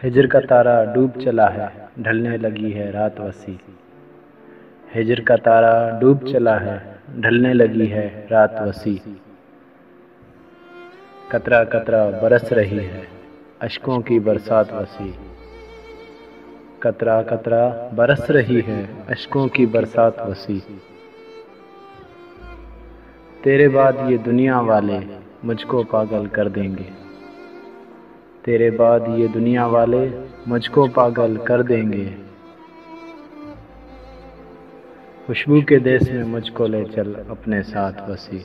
हिजर का तारा डूब चला है, ढलने लगी है रात वसी। हिजर का तारा डूब चला है, ढलने लगी है रात वसी। कतरा कतरा बरस रही है, अश्कों की बरसात वसी। कतरा कतरा बरस रही है, अश्कों की बरसात वसी। तेरे बाद ये दुनिया वाले मुझको पागल कर देंगे। तेरे बाद ये दुनिया वाले मुझको पागल कर देंगे। खुशबू के देश में मुझको ले चल अपने साथ वसी।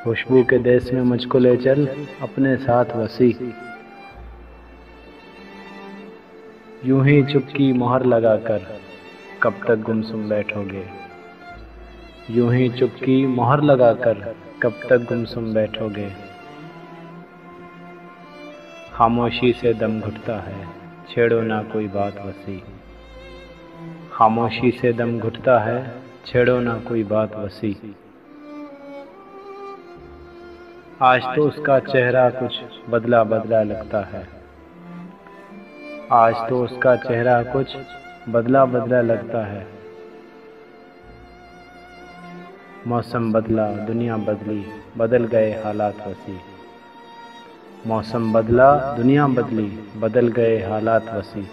खुशबू के देश में मुझको ले चल अपने साथ वसी। यूं ही चुपकी मोहर लगाकर कब तक गुमसुम बैठोगे। यूं ही चुपकी मोहर लगाकर कब तक गुमसुम बैठोगे। खामोशी से दम घुटता है, छेड़ो ना कोई बात वसी। खामोशी से दम घुटता है, छेड़ो ना कोई बात वसी। आज तो उसका चेहरा कुछ बदला बदला लगता है। आज तो उसका चेहरा कुछ बदला बदला लगता है। मौसम बदला, दुनिया बदली, बदल गए हालात वसी। मौसम बदला, दुनिया बदली, बदल गए हालात वसी।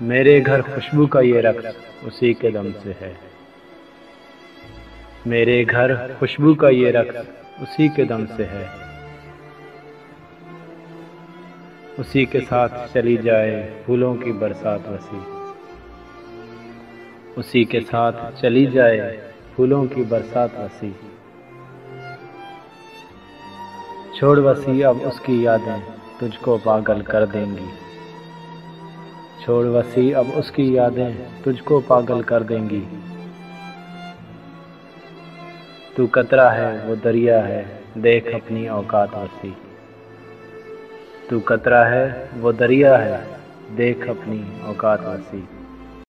मेरे घर खुशबू का ये रक्स उसी के दम से है। मेरे घर खुशबू का ये रक्स उसी के दम से है। उसी के साथ चली जाए फूलों की बरसात वसी। उसी के साथ चली जाए फूलों की बरसात वसी। छोड़ वसी अब उसकी यादें तुझको पागल कर देंगी। छोड़ वसी अब उसकी यादें तुझको पागल कर देंगी। तू कतरा है वो दरिया है, देख अपनी औकात वसी। तू कतरा है वो दरिया है, देख अपनी औकात वसी।